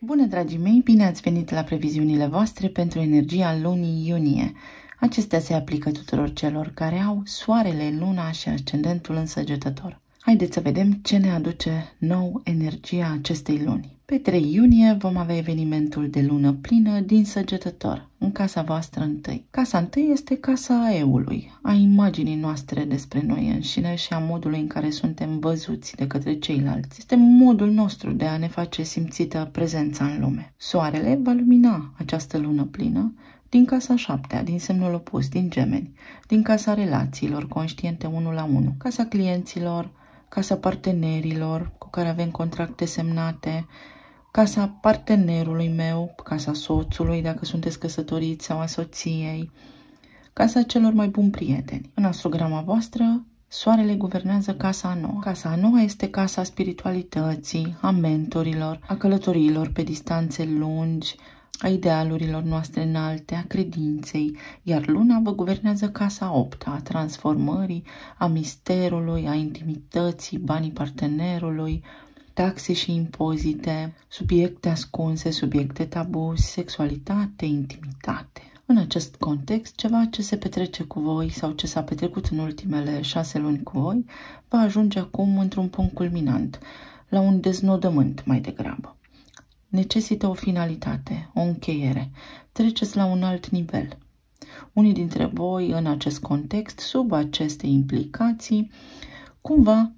Bună, dragii mei! Bine ați venit la previziunile voastre pentru energia lunii iunie. Acestea se aplică tuturor celor care au soarele, luna și ascendentul în Săgetător. Haideți să vedem ce ne aduce nou energia acestei luni. Pe 3 iunie vom avea evenimentul de lună plină din Săgetător, în casa voastră întâi. Casa întâi este casa eului, a imaginii noastre despre noi înșine și a modului în care suntem văzuți de către ceilalți. Este modul nostru de a ne face simțită prezența în lume. Soarele va lumina această lună plină din casa 7-a, din semnul opus, din Gemeni, din casa relațiilor conștiente 1 la 1, casa clienților, casa partenerilor cu care avem contracte semnate, casa partenerului meu, casa soțului dacă sunteți căsătoriți sau a soției, casa celor mai buni prieteni. În astrograma voastră, soarele guvernează casa a noua. Casa a noua este casa spiritualității, a mentorilor, a călătoriilor pe distanțe lungi, a idealurilor noastre înalte, a credinței, iar luna vă guvernează casa 8-a, a transformării, a misterului, a intimității, banii partenerului, taxe și impozite, subiecte ascunse, subiecte tabu, sexualitate, intimitate. În acest context, ceva ce se petrece cu voi sau ce s-a petrecut în ultimele 6 luni cu voi, va ajunge acum într-un punct culminant, la un deznodământ mai degrabă. Necesită o finalitate, o încheiere. Treceți la un alt nivel. Unii dintre voi, în acest context, sub aceste implicații, cumva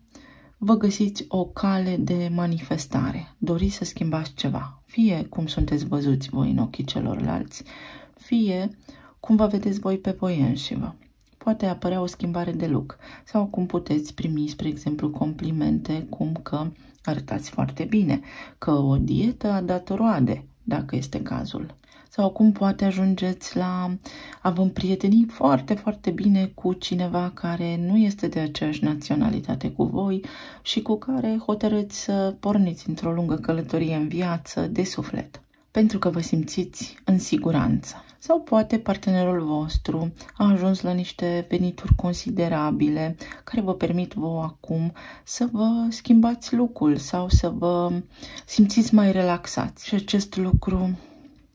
vă găsiți o cale de manifestare. Doriți să schimbați ceva. Fie cum sunteți văzuți voi în ochii celorlalți, fie cum vă vedeți voi pe voi înșivă. Poate apărea o schimbare de look sau cum puteți primi, spre exemplu, complimente cum că arătați foarte bine, că o dietă a dat roade, dacă este cazul. Sau cum poate ajungeți la a vă împrieteni foarte, foarte bine cu cineva care nu este de aceeași naționalitate cu voi și cu care hotărâți să porniți într-o lungă călătorie în viață de suflet, pentru că vă simțiți în siguranță. Sau poate partenerul vostru a ajuns la niște venituri considerabile care vă permit vouă acum să vă schimbați look-ul sau să vă simțiți mai relaxați. Și acest lucru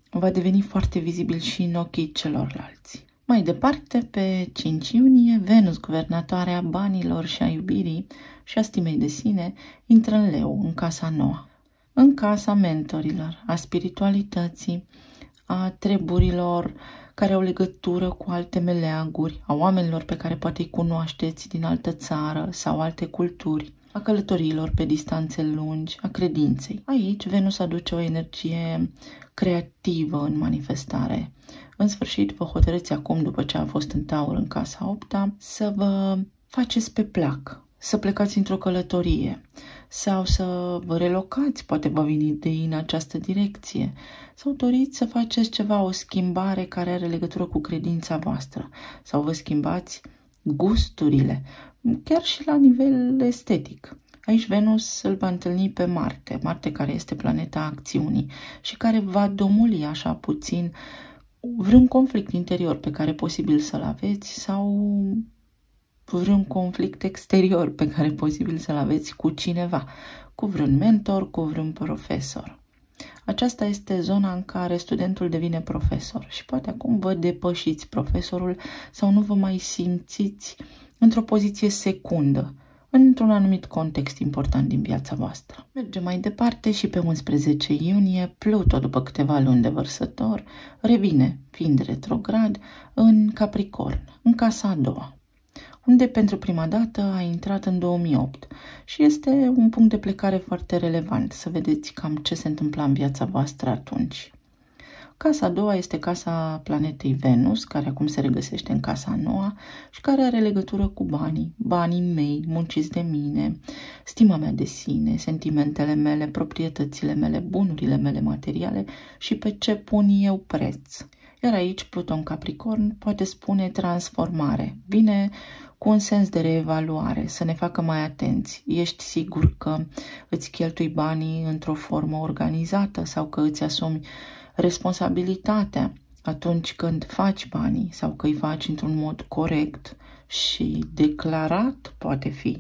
va deveni foarte vizibil și în ochii celorlalți. Mai departe, pe 5 iunie, Venus, guvernatoarea banilor și a iubirii și a stimei de sine, intră în Leu, în casa nouă. În casa mentorilor, a spiritualității, a treburilor care au legătură cu alte meleaguri, a oamenilor pe care poate îi cunoașteți din altă țară sau alte culturi, a călătoriilor pe distanțe lungi, a credinței. Aici Venus aduce o energie creativă în manifestare. În sfârșit, vă hotărâți acum, după ce a fost în Taur în casa 8-a, să vă faceți pe plac, să plecați într-o călătorie sau să vă relocați, poate vă vine idei în această direcție, sau doriți să faceți ceva, o schimbare care are legătură cu credința voastră, sau vă schimbați gusturile, chiar și la nivel estetic. Aici Venus îl va întâlni pe Marte, Marte care este planeta acțiunii și care va domoli așa puțin vreun conflict interior pe care e posibil să-l aveți sau vreun conflict exterior pe care e posibil să-l aveți cu cineva, cu vreun mentor, cu vreun profesor. Aceasta este zona în care studentul devine profesor și poate acum vă depășiți profesorul sau nu vă mai simțiți într-o poziție secundă, într-un anumit context important din viața voastră. Mergem mai departe și pe 11 iunie, Pluto, după câteva luni de vărsător, revine, fiind retrograd, în Capricorn, în casa a doua, unde pentru prima dată a intrat în 2008 și este un punct de plecare foarte relevant, să vedeți cam ce se întâmpla în viața voastră atunci. Casa a doua este casa planetei Venus, care acum se regăsește în casa a noua și care are legătură cu banii mei, munciți de mine, stima mea de sine, sentimentele mele, proprietățile mele, bunurile mele materiale și pe ce pun eu preț. Iar aici Pluton Capricorn poate spune transformare. Vine cu un sens de reevaluare, să ne facă mai atenți. Ești sigur că îți cheltui banii într-o formă organizată sau că îți asumi responsabilitatea atunci când faci banii sau că îi faci într-un mod corect și declarat poate fi.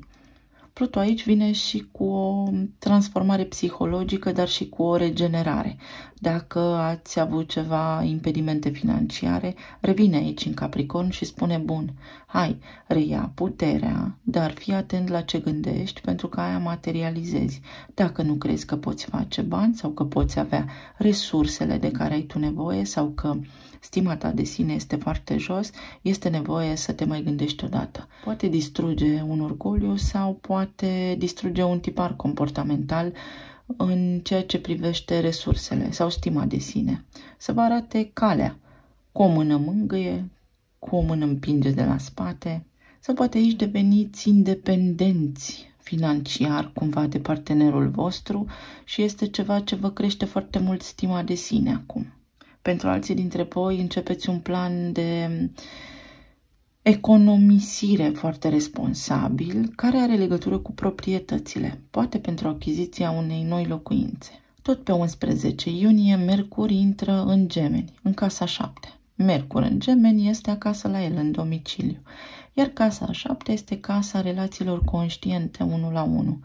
Pluto aici vine și cu o transformare psihologică, dar și cu o regenerare. Dacă ați avut ceva impedimente financiare, revine aici în Capricorn și spune, bun, hai, reia puterea, dar fii atent la ce gândești, pentru că aia materializezi. Dacă nu crezi că poți face bani sau că poți avea resursele de care ai tu nevoie sau că stima ta de sine este foarte jos, este nevoie să te mai gândești odată. Poate distruge un orgoliu sau poate distruge un tipar comportamental în ceea ce privește resursele sau stima de sine. Să vă arate calea, cu o mână mângâie, cu o mână împinge de la spate, sau poate aici deveniți independenți financiar cumva de partenerul vostru și este ceva ce vă crește foarte mult stima de sine acum. Pentru alții dintre voi începeți un plan de economisire foarte responsabil, care are legătură cu proprietățile, poate pentru achiziția unei noi locuințe. Tot pe 11 iunie, Mercur intră în Gemeni, în casa 7. Mercur în Gemeni este acasă la el, în domiciliu, iar casa 7 este casa relațiilor conștiente 1 la 1,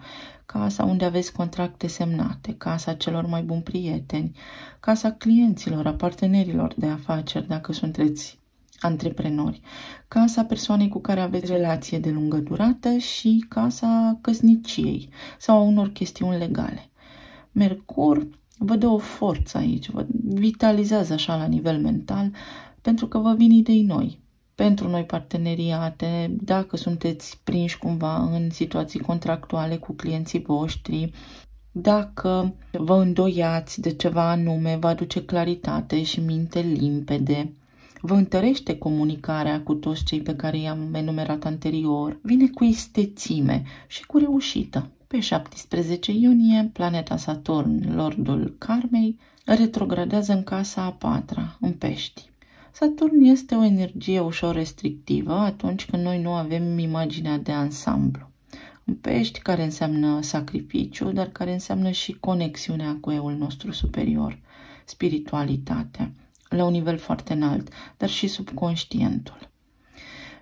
casa unde aveți contracte semnate, casa celor mai buni prieteni, casa clienților, a partenerilor de afaceri, dacă sunteți antreprenori, casa persoanei cu care aveți relație de lungă durată și casa căsniciei sau a unor chestiuni legale. Mercur vă dă o forță aici, vă vitalizează așa la nivel mental, pentru că vă vin idei noi, pentru noi parteneriate, dacă sunteți prinși cumva în situații contractuale cu clienții voștri, dacă vă îndoiați de ceva anume, vă aduce claritate și minte limpede, vă întărește comunicarea cu toți cei pe care i-am enumerat anterior, vine cu istețime și cu reușită. Pe 17 iunie, planeta Saturn, lordul karmei, retrogradează în casa a 4-a, în Pești. Saturn este o energie ușor restrictivă atunci când noi nu avem imaginea de ansamblu. În Pești, care înseamnă sacrificiu, dar care înseamnă și conexiunea cu eul nostru superior, spiritualitatea, la un nivel foarte înalt, dar și subconștientul.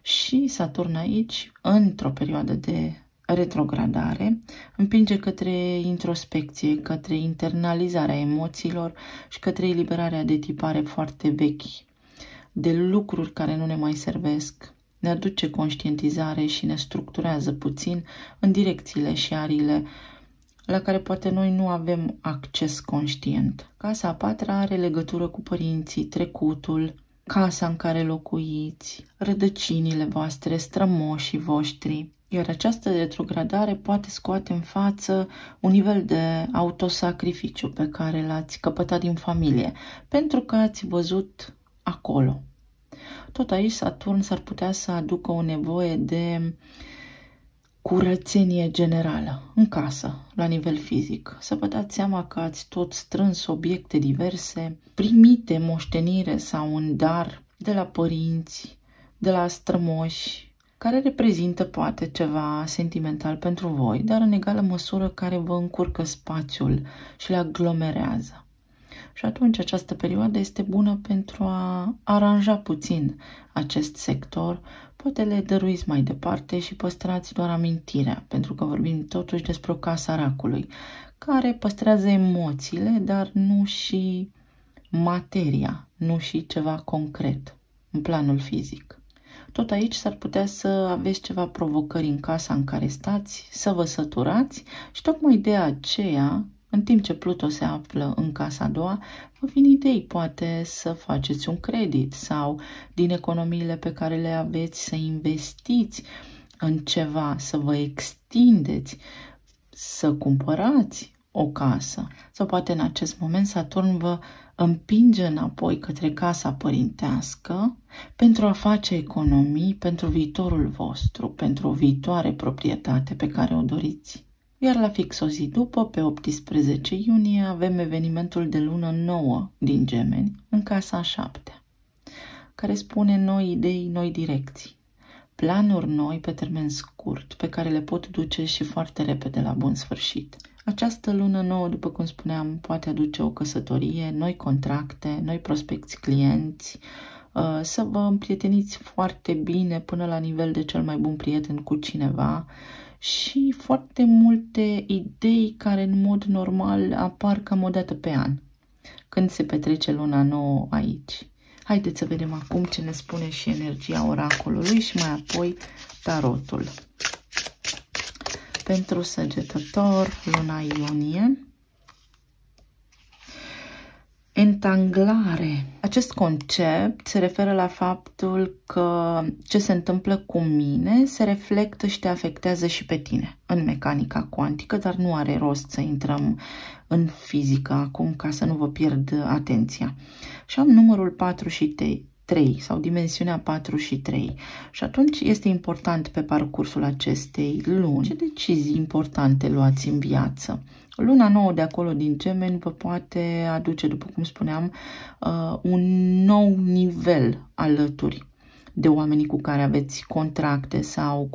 Și Saturn aici, într-o perioadă de retrogradare, împinge către introspecție, către internalizarea emoțiilor și către eliberarea de tipare foarte vechi, de lucruri care nu ne mai servesc. Ne aduce conștientizare și ne structurează puțin în direcțiile și ariile la care poate noi nu avem acces conștient. Casa a 4-a are legătură cu părinții, trecutul, casa în care locuiți, rădăcinile voastre, strămoșii voștri. Iar această retrogradare poate scoate în față un nivel de autosacrificiu pe care l-ați căpătat din familie, pentru că ați văzut acolo. Tot aici Saturn s-ar putea să aducă o nevoie de curățenie generală în casă, la nivel fizic. Să vă dați seama că ați tot strâns obiecte diverse, primite moștenire sau în dar de la părinți, de la strămoși, care reprezintă poate ceva sentimental pentru voi, dar în egală măsură care vă încurcă spațiul și le aglomerează. Și atunci această perioadă este bună pentru a aranja puțin acest sector, poate le dăruiți mai departe și păstrați doar amintirea, pentru că vorbim totuși despre o casă a racului, care păstrează emoțiile, dar nu și materia, nu și ceva concret în planul fizic. Tot aici s-ar putea să aveți ceva provocări în casa în care stați, să vă săturați și tocmai de aceea, în timp ce Pluto se află în casa a doua, vă vin idei, poate să faceți un credit sau din economiile pe care le aveți să investiți în ceva, să vă extindeți, să cumpărați o casă. Sau poate în acest moment Saturn vă împinge înapoi către casa părintească pentru a face economii pentru viitorul vostru, pentru o viitoare proprietate pe care o doriți. Iar la fix o zi după, pe 18 iunie, avem evenimentul de lună nouă din Gemeni, în casa a 7-a, care spune noi idei, noi direcții, planuri noi pe termen scurt, pe care le pot duce și foarte repede la bun sfârșit. Această lună nouă, după cum spuneam, poate aduce o căsătorie, noi contracte, noi prospecți clienți, să vă împrieteniți foarte bine până la nivel de cel mai bun prieten cu cineva și foarte multe idei care în mod normal apar cam o dată pe an, când se petrece luna nouă aici. Haideți să vedem acum ce ne spune și energia oracolului și mai apoi tarotul. Pentru Săgetător, luna iunie. Entanglare. Acest concept se referă la faptul că ce se întâmplă cu mine se reflectă și te afectează și pe tine în mecanica cuantică, dar nu are rost să intrăm în fizică acum ca să nu vă pierd atenția. Și am numărul 4 și 3 sau dimensiunea 4 și 3 și atunci este important pe parcursul acestei luni ce decizii importante luați în viață. Luna nouă de acolo din Gemeni vă poate aduce, după cum spuneam, un nou nivel alături de oamenii cu care aveți contracte sau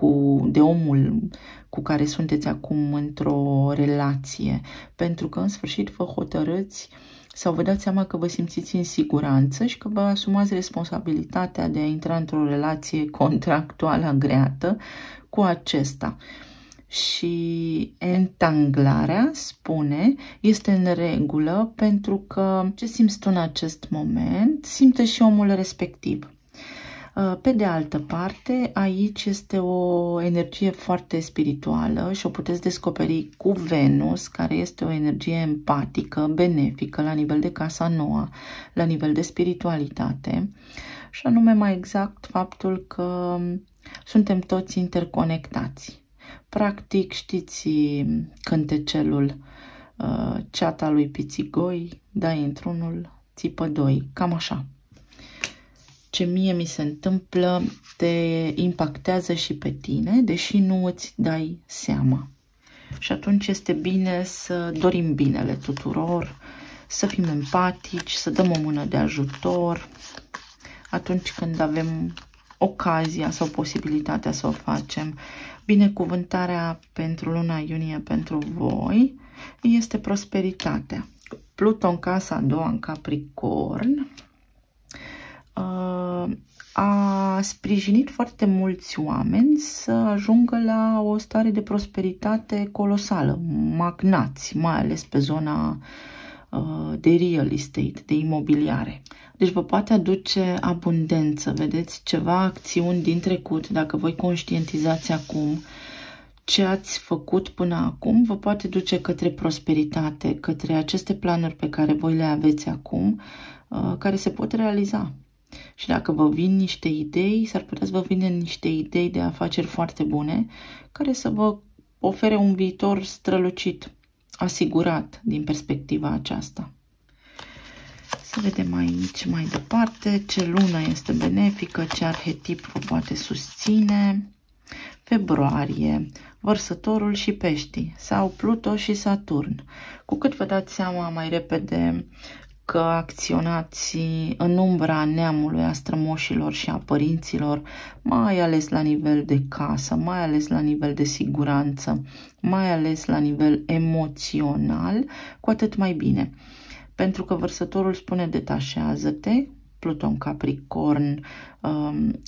de omul cu care sunteți acum într-o relație, pentru că în sfârșit vă hotărâți sau vă dați seama că vă simțiți în siguranță și că vă asumați responsabilitatea de a intra într-o relație contractuală agreată cu acesta. Și entanglarea, spune, este în regulă pentru că ce simți tu în acest moment, simte și omul respectiv. Pe de altă parte, aici este o energie foarte spirituală și o puteți descoperi cu Venus, care este o energie empatică, benefică la nivel de casa nouă, la nivel de spiritualitate și anume mai exact faptul că suntem toți interconectați. Practic, știți cântecelul ceata lui Pițigoi, dai într-unul, țipă doi, cam așa. Ce mie mi se întâmplă te impactează și pe tine, deși nu îți dai seama. Și atunci este bine să dorim binele tuturor, să fim empatici, să dăm o mână de ajutor atunci când avem ocazia sau posibilitatea să o facem. Binecuvântarea pentru luna iunie pentru voi este prosperitatea. Pluton în casa a doua în Capricorn a sprijinit foarte mulți oameni să ajungă la o stare de prosperitate colosală, magnați, mai ales pe zona de real estate, de imobiliare. Deci vă poate aduce abundență, vedeți, ceva acțiuni din trecut, dacă voi conștientizați acum ce ați făcut până acum, vă poate duce către prosperitate, către aceste planuri pe care voi le aveți acum, care se pot realiza. Și dacă vă vin niște idei, s-ar putea să vă vină niște idei de afaceri foarte bune, care să vă ofere un viitor strălucit, asigurat din perspectiva aceasta. Să vedem aici mai departe ce lună este benefică, ce arhetip vă poate susține. Februarie, Vărsătorul și Peștii sau Pluto și Saturn. Cu cât vă dați seama mai repede că acționați în umbra neamului, a strămoșilor și a părinților, mai ales la nivel de casă, mai ales la nivel de siguranță, mai ales la nivel emoțional, cu atât mai bine. Pentru că Vărsătorul spune detașează-te, Pluton Capricorn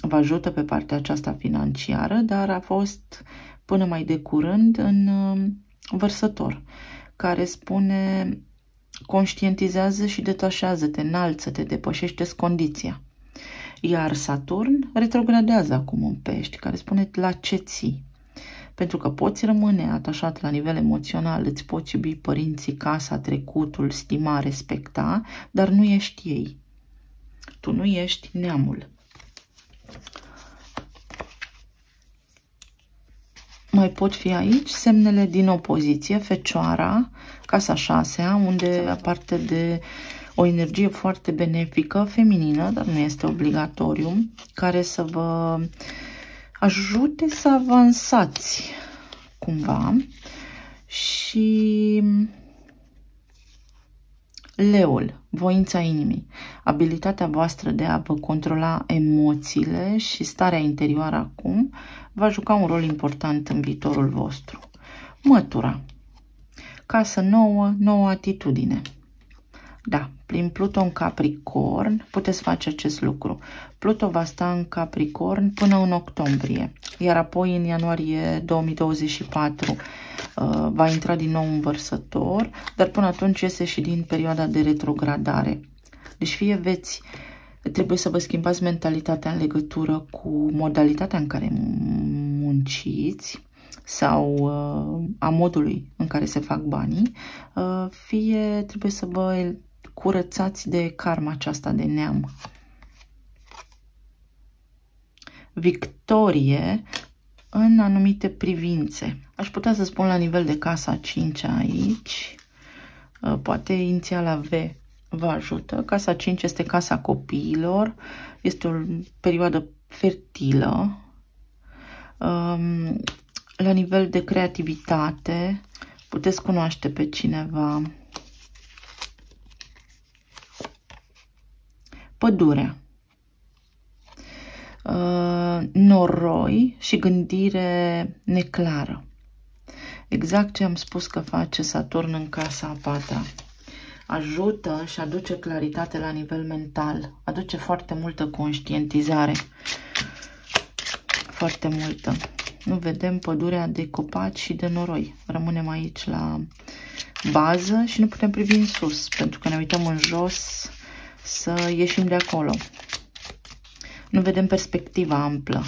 vă ajută pe partea aceasta financiară, dar a fost până mai de curând în Vărsător, care spune conștientizează și detașează-te, înalță-te, depășește-ți condiția. Iar Saturn retrogradează acum în Pești, care spune la ce ții. Pentru că poți rămâne atașat la nivel emoțional, îți poți iubi părinții, casa, trecutul, stima, respecta, dar nu ești ei. Tu nu ești neamul. Mai pot fi aici semnele din opoziție, Fecioara, casa 6-a, unde aparte de o energie foarte benefică, feminină, dar nu este obligatoriu, care să vă ajute să avansați cumva. Și Leul, voința inimii, abilitatea voastră de a vă controla emoțiile și starea interioară acum va juca un rol important în viitorul vostru. Mătura, casă nouă, nouă atitudine. Da, prin Pluto în Capricorn puteți face acest lucru. Pluto va sta în Capricorn până în octombrie, iar apoi în ianuarie 2024 va intra din nou în Vărsător, dar până atunci iese și din perioada de retrogradare. Deci fie trebuie să vă schimbați mentalitatea în legătură cu modalitatea în care munciți sau a modului în care se fac banii, fie trebuie să vă curățați de karma aceasta de neam. Victorie în anumite privințe. Aș putea să spun la nivel de casa 5 aici, poate inițiala V vă ajută. Casa 5 este casa copiilor, este o perioadă fertilă. La nivel de creativitate, puteți cunoaște pe cineva. Pădurea. Noroi și gândire neclară. Exact ce am spus că face Saturn în casa a patra. Ajută și aduce claritate la nivel mental. Aduce foarte multă conștientizare. Foarte multă. Nu vedem pădurea de copaci și de noroi. Rămânem aici la bază și nu putem privi în sus, pentru că ne uităm în jos să ieșim de acolo. Nu vedem perspectiva amplă.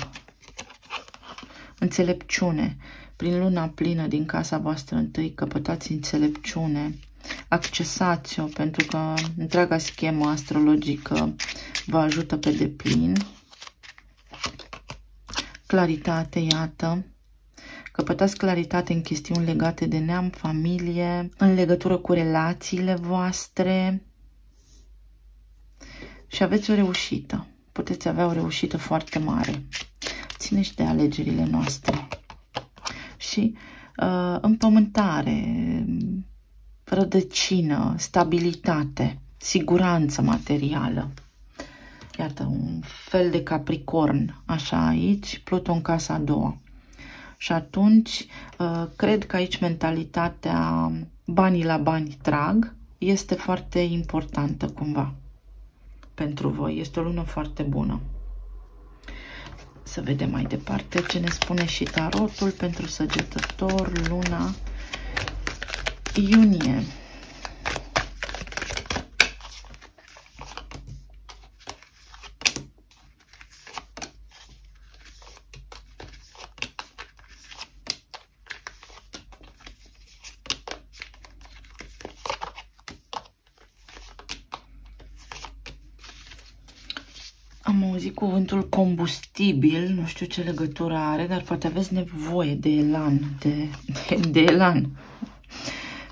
Înțelepciune. Prin luna plină din casa voastră întâi căpătați înțelepciune. Accesați-o, pentru că întreaga schemă astrologică vă ajută pe deplin. Claritate, iată. Căpătați claritate în chestiuni legate de neam, familie, în legătură cu relațiile voastre și aveți o reușită. Puteți avea o reușită foarte mare. Ține și de alegerile noastre. Și împământare, rădăcină, stabilitate, siguranță materială. Iată, un fel de Capricorn, așa aici, Pluto în casa a doua. Și atunci, cred că aici mentalitatea banii la bani trag este foarte importantă cumva pentru voi. Este o lună foarte bună. Să vedem mai departe ce ne spune și tarotul pentru Săgetător, luna iunie. Am auzit cuvântul combustibil, nu știu ce legătură are, dar poate aveți nevoie de elan, de elan,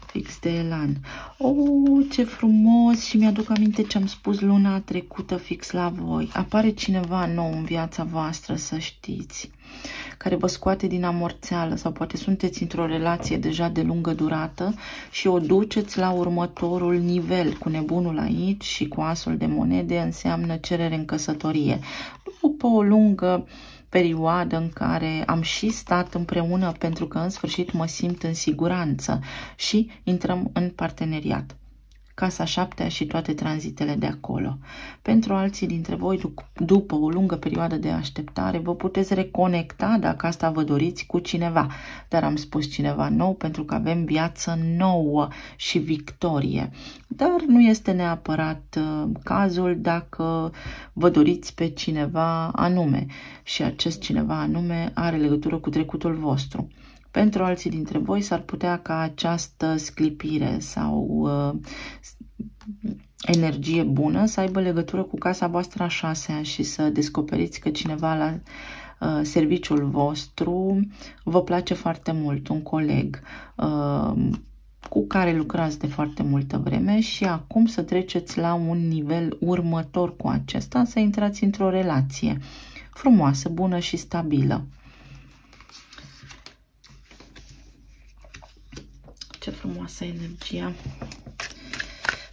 fix de elan. Oh, ce frumos! Și mi-aduc aminte ce am spus luna trecută fix la voi. Apare cineva nou în viața voastră, să știți, care vă scoate din amorțeală sau poate sunteți într-o relație deja de lungă durată și o duceți la următorul nivel. Cu nebunul aici și cu asul de monede înseamnă cerere în căsătorie. După o lungă perioadă în care am și stat împreună pentru că în sfârșit mă simt în siguranță și intrăm în parteneriat. Casa 7 și toate tranzitele de acolo. Pentru alții dintre voi, după o lungă perioadă de așteptare, vă puteți reconecta, dacă asta vă doriți, cu cineva. Dar am spus cineva nou pentru că avem viață nouă și victorie. Dar nu este neapărat cazul dacă vă doriți pe cineva anume și acest cineva anume are legătură cu trecutul vostru. Pentru alții dintre voi s-ar putea ca această sclipire sau energie bună să aibă legătură cu casa voastră a 6-a și să descoperiți că cineva la serviciul vostru vă place foarte mult, un coleg cu care lucrați de foarte multă vreme și acum să treceți la un nivel următor cu acesta, să intrați într-o relație frumoasă, bună și stabilă. Ce frumoasă energia.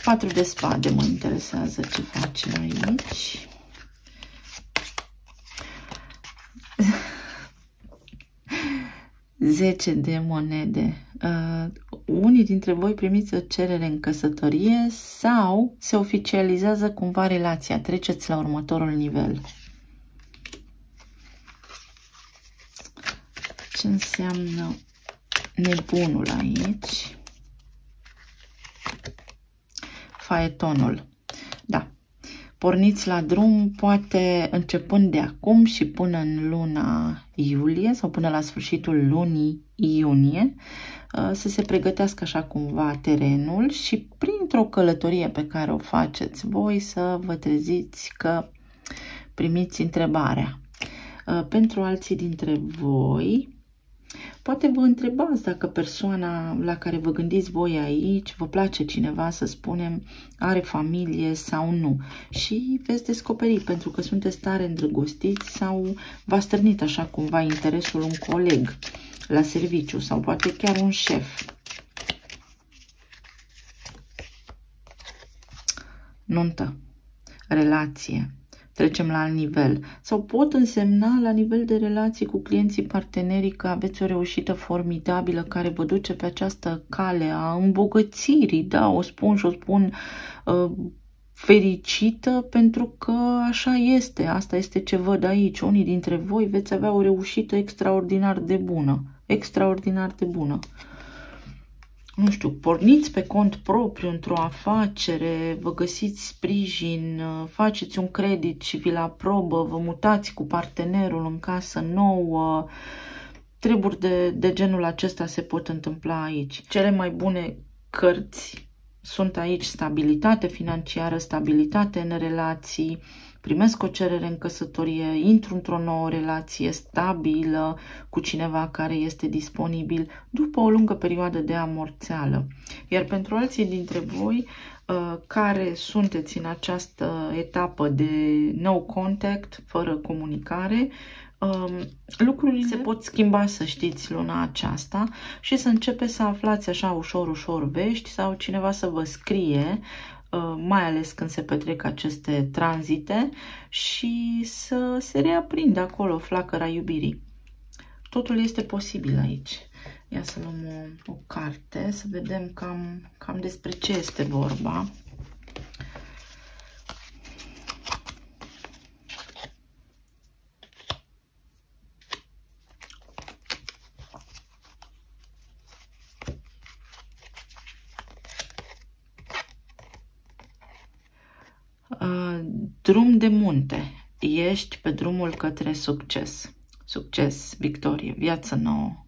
4 de spade mă interesează ce face aici. 10 de monede. Unii dintre voi primiți o cerere în căsătorie sau se oficializează cumva relația. Treceți la următorul nivel. Ce înseamnă nebunul aici? Faetonul. Da. Porniți la drum, poate începând de acum și până în luna iulie sau până la sfârșitul lunii iunie, să se pregătească așa cumva terenul și printr-o călătorie pe care o faceți voi să vă treziți că primiți întrebarea. Pentru alții dintre voi, poate vă întrebați dacă persoana la care vă gândiți voi aici, vă place cineva, să spunem, are familie sau nu. Și veți descoperi, pentru că sunteți tare îndrăgostiți sau v-a stârnit așa cumva interesul un coleg la serviciu sau poate chiar un șef. Nuntă, relație. Trecem la alt nivel. Sau pot însemna la nivel de relații cu clienții, partenerii, că aveți o reușită formidabilă care vă duce pe această cale a îmbogățirii. Da, o spun și o spun fericită pentru că așa este. Asta este ce văd aici. Unii dintre voi veți avea o reușită extraordinar de bună. Extraordinar de bună. Nu știu, porniți pe cont propriu într-o afacere, vă găsiți sprijin, faceți un credit și vi-l aprobă, vă mutați cu partenerul în casă nouă. Treburi de genul acesta se pot întâmpla aici. Cele mai bune cărți sunt aici: stabilitate financiară, stabilitate în relații, primesc o cerere în căsătorie, intru într-o nouă relație stabilă cu cineva care este disponibil după o lungă perioadă de amorțeală. Iar pentru alții dintre voi care sunteți în această etapă de no contact, fără comunicare, lucrurile se pot schimba, să știți, luna aceasta și să începeți să aflați așa ușor vești sau cineva să vă scrie, mai ales când se petrec aceste tranzite, și să se reaprindă acolo flacăra iubirii. Totul este posibil aici. Ia să luăm o carte, să vedem cam despre ce este vorba. Drum de munte. Ești pe drumul către succes. Succes, victorie, viață nouă,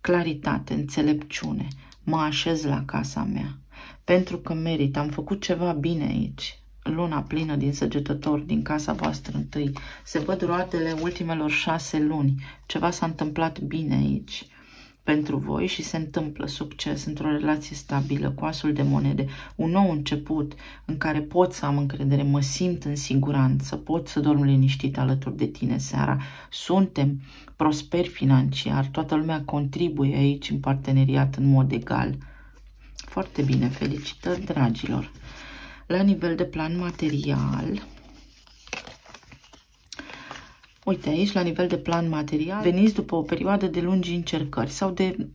claritate, înțelepciune. Mă așez la casa mea pentru că merit. Am făcut ceva bine aici. Luna plină din Săgetător, din casa voastră întâi. Se văd roadele ultimelor 6 luni. Ceva s-a întâmplat bine aici pentru voi și se întâmplă succes într-o relație stabilă, cu asul de monede, un nou început în care pot să am încredere, mă simt în siguranță, pot să dorm liniștit alături de tine seara, suntem prosperi financiar, toată lumea contribuie aici în parteneriat în mod egal. Foarte bine, felicitări, dragilor! La nivel de plan material, uite aici, la nivel de plan material, veniți după o perioadă de lungi încercări sau de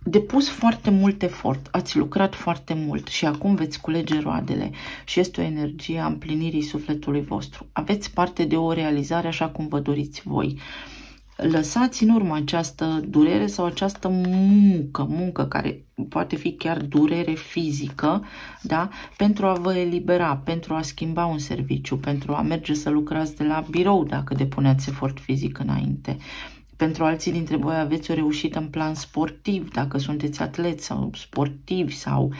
depus foarte mult efort, ați lucrat foarte mult și acum veți culege roadele și este o energie a împlinirii sufletului vostru. Aveți parte de o realizare așa cum vă doriți voi. Lăsați în urmă această durere sau această muncă care poate fi chiar durere fizică, da? Pentru a vă elibera, pentru a schimba un serviciu, pentru a merge să lucrați de la birou dacă depuneați efort fizic înainte. Pentru alții dintre voi aveți o reușită în plan sportiv, dacă sunteți atleți sau sportivi sau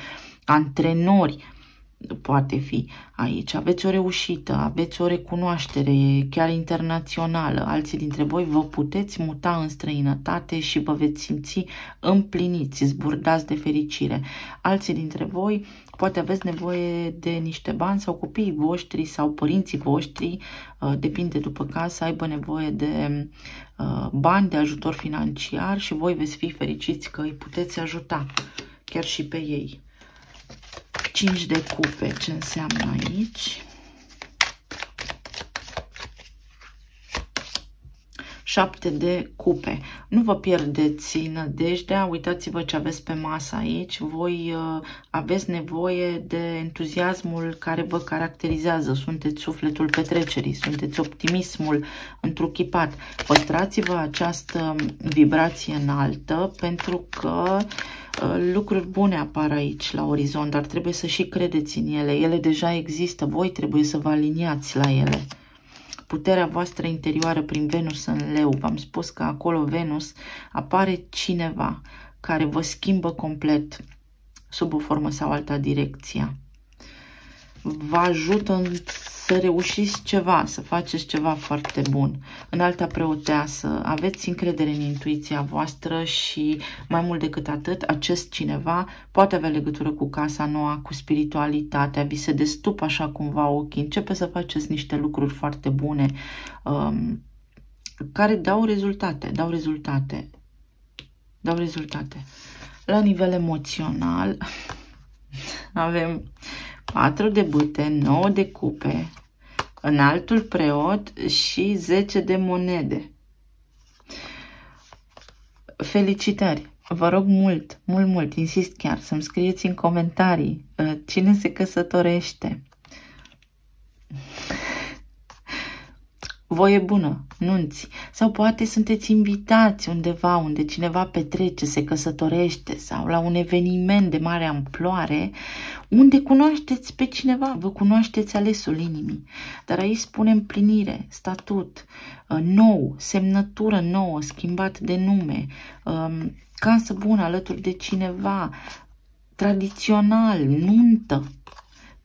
antrenori, poate fi aici. Aveți o reușită, aveți o recunoaștere chiar internațională. Alții dintre voi vă puteți muta în străinătate și vă veți simți împliniți, zburdați de fericire. Alții dintre voi poate aveți nevoie de niște bani sau copiii voștri sau părinții voștri, depinde după caz, să aibă nevoie de bani, de ajutor financiar și voi veți fi fericiți că îi puteți ajuta chiar și pe ei. 5 de cupe, ce înseamnă aici? 7 de cupe. Nu vă pierdeți nădejdea, uitați-vă ce aveți pe masă aici. Voi aveți nevoie de entuziasmul care vă caracterizează. Sunteți sufletul petrecerii, sunteți optimismul întruchipat. Păstrați-vă această vibrație înaltă pentru că lucruri bune apar aici la orizont, dar trebuie să și credeți în ele. Ele deja există, voi trebuie să vă aliniați la ele. Puterea voastră interioară prin Venus în Leu. V-am spus că acolo Venus apare cineva care vă schimbă complet sub o formă sau alta direcția. Vă ajută să reușiți ceva, să faceți ceva foarte bun. În alta preoteasă, aveți încredere în intuiția voastră și mai mult decât atât, acest cineva poate avea legătură cu casa nouă, cu spiritualitatea, vi se destupă așa cumva ochii, începe să faceți niște lucruri foarte bune care dau rezultate. La nivel emoțional avem 4 de bâte, 9 de cupe, înaltul preot și 10 de monede. Felicitări! Vă rog mult, insist chiar, să-mi scrieți în comentarii cine se căsătorește. Voie bună, nunți. Sau poate sunteți invitați undeva unde cineva petrece, se căsătorește sau la un eveniment de mare amploare unde cunoașteți pe cineva, vă cunoașteți alesul inimii. Dar aici spune împlinire, statut, nou, semnătură nouă, schimbat de nume, casă bună alături de cineva, tradițional, nuntă.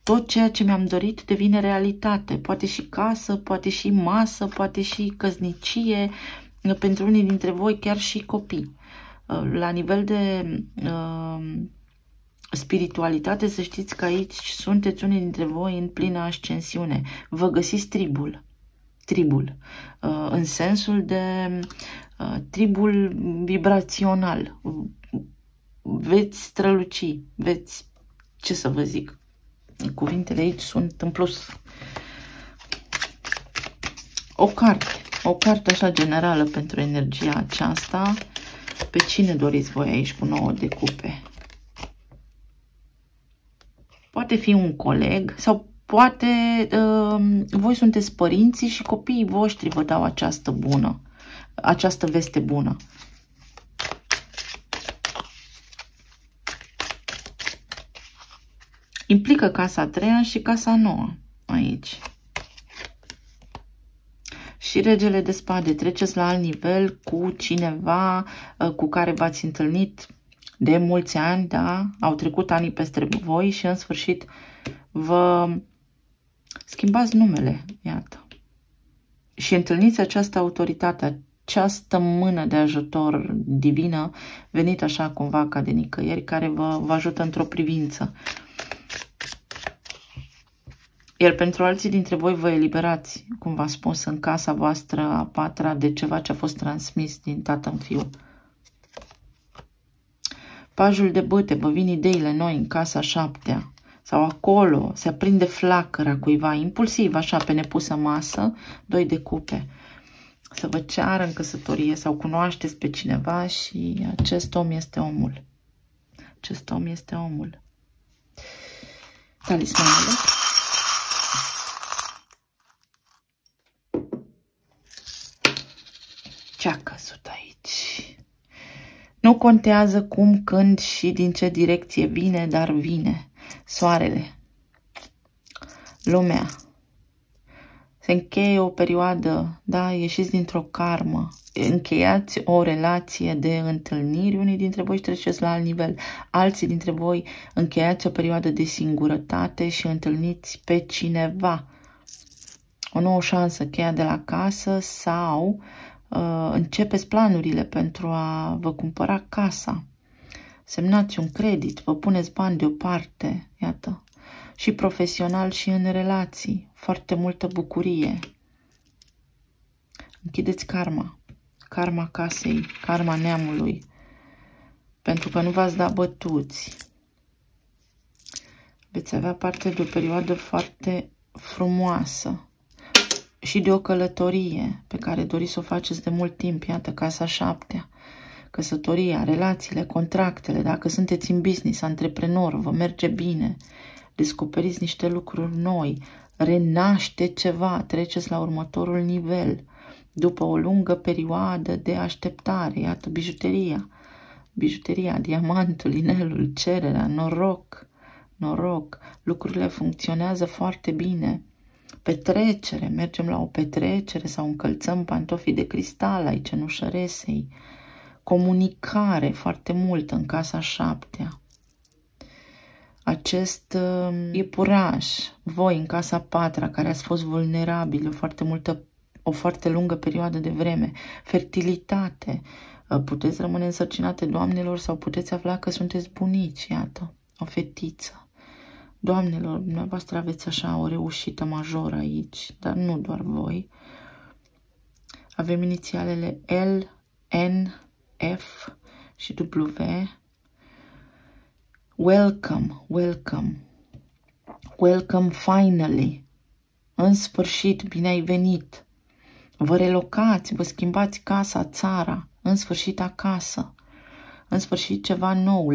Tot ceea ce mi-am dorit devine realitate. Poate și casă, poate și masă, poate și căsnicie, pentru unii dintre voi chiar și copii. La nivel de spiritualitate, să știți că aici sunteți unii dintre voi în plină ascensiune. Vă găsiți tribul, în sensul de tribul vibrațional. Veți străluci, veți, ce să vă zic, cuvintele aici sunt în plus. O carte așa generală pentru energia aceasta. Pe cine doriți voi aici cu 9 de cupe? Poate fi un coleg sau poate voi sunteți părinții și copiii voștri vă dau această veste bună. Implică casa a treia și casa a noua aici. Și regele de spade. Treceți la alt nivel cu cineva cu care v-ați întâlnit de mulți ani, da? Au trecut anii peste voi și în sfârșit vă schimbați numele, iată. Și întâlniți această autoritate, această mână de ajutor divină venit așa cumva ca de nicăieri, care vă ajută într-o privință. Iar pentru alții dintre voi vă eliberați, cum v-am spus, în casa voastră a patra de ceva ce a fost transmis din tată în fiu. Pajul de bâte, vă vin ideile noi în casa a șaptea. Sau acolo se aprinde flacăra cuiva, impulsiv, așa, pe nepusă masă, 2 de cupe. Să vă ceară în căsătorie sau cunoașteți pe cineva și acest om este omul. Acest om este omul. Talismanele. Ce-a căzut aici? Nu contează cum, când și din ce direcție vine, dar vine. Soarele. Lumea. Se încheie o perioadă, da, ieșiți dintr-o karmă, încheiați o relație de întâlniri, unii dintre voi treceți la alt nivel, alții dintre voi încheiați o perioadă de singurătate și întâlniți pe cineva. O nouă șansă, cheia de la casă sau începeți planurile pentru a vă cumpăra casa. Semnați un credit, vă puneți bani deoparte, iată. Și profesional și în relații. Foarte multă bucurie. Închideți karma. Karma casei, karma neamului. Pentru că nu v-ați dat bătuți. Veți avea parte de o perioadă foarte frumoasă. și de o călătorie pe care doriți să o faceți de mult timp. Iată, casa 7, căsătoria, relațiile, contractele, dacă sunteți în business, antreprenor, vă merge bine, descoperiți niște lucruri noi, renaște ceva, treceți la următorul nivel, după o lungă perioadă de așteptare. Iată, bijuteria, diamantul, inelul, cererea, noroc, lucrurile funcționează foarte bine. Petrecere, mergem la o petrecere sau încălțăm pantofii de cristal ai cenușăresei. Comunicare foarte mult în casa 7. Acest iepuraș, voi în casa 4, care ați fost vulnerabili o foarte lungă perioadă de vreme, fertilitate, puteți rămâne însărcinate, doamnelor, sau puteți afla că sunteți bunici, iată, o fetiță. Doamnelor, dumneavoastră aveți așa o reușită majoră aici, dar nu doar voi. Avem inițialele L, N, F și W. Welcome finally. În sfârșit, bine ai venit. Vă relocați, vă schimbați casa, țara, în sfârșit acasă. În sfârșit ceva nou,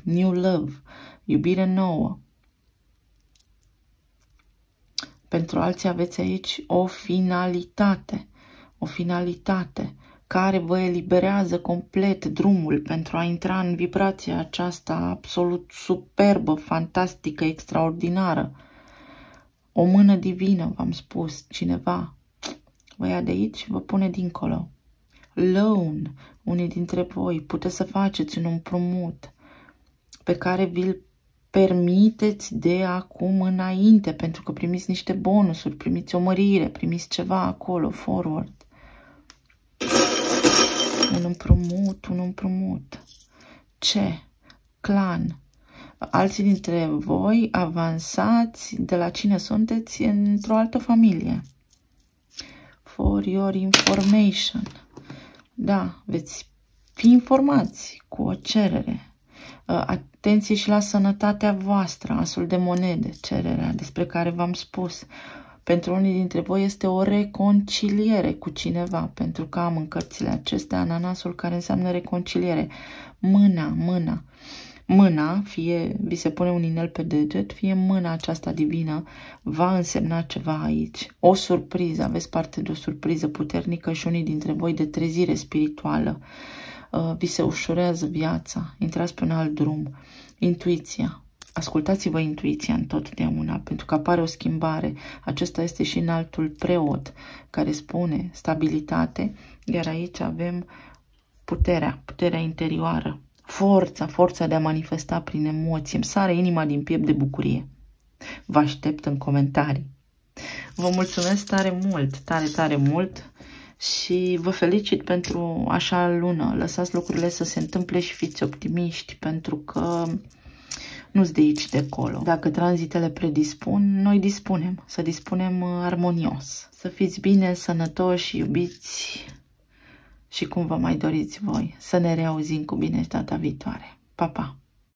new love, iubire nouă. Pentru alții aveți aici o finalitate care vă eliberează complet drumul pentru a intra în vibrația aceasta absolut superbă, fantastică, extraordinară. O mână divină, v-am spus, cineva vă ia de aici și vă pune dincolo. Loan, unii dintre voi puteți să faceți un împrumut pe care vi-l permiteți de acum înainte, pentru că primiți niște bonusuri, primiți o mărire, primiți ceva acolo, forward. Un împrumut. Ce? Clan. Alții dintre voi avansați de la cine sunteți într-o altă familie. For your information. Da, veți fi informați cu o cerere. Atenție și la sănătatea voastră, asul de monede, cererea despre care v-am spus. Pentru unii dintre voi este o reconciliere cu cineva, pentru că am în cărțile acestea ananasul, care înseamnă reconciliere. Mâna, fie vi se pune un inel pe deget, fie mâna aceasta divină va însemna ceva aici. O surpriză, aveți parte de o surpriză puternică și unii dintre voi de trezire spirituală. Vi se ușurează viața, intrați pe un alt drum. Intuiția. Ascultați-vă intuiția întotdeauna, pentru că apare o schimbare. Acesta este și înaltul preot, care spune stabilitate, iar aici avem puterea interioară, forța de a manifesta prin emoție. Îmi sare inima din piept de bucurie. Vă aștept în comentarii. Vă mulțumesc tare mult și vă felicit pentru așa lună. Lăsați lucrurile să se întâmple și fiți optimiști, pentru că nu-s de aici, de acolo. Dacă tranzitele predispun, noi dispunem. Să dispunem armonios. Să fiți bine, sănătoși, iubiți și cum vă mai doriți voi. Să ne reauzim cu bine data viitoare. Pa, pa!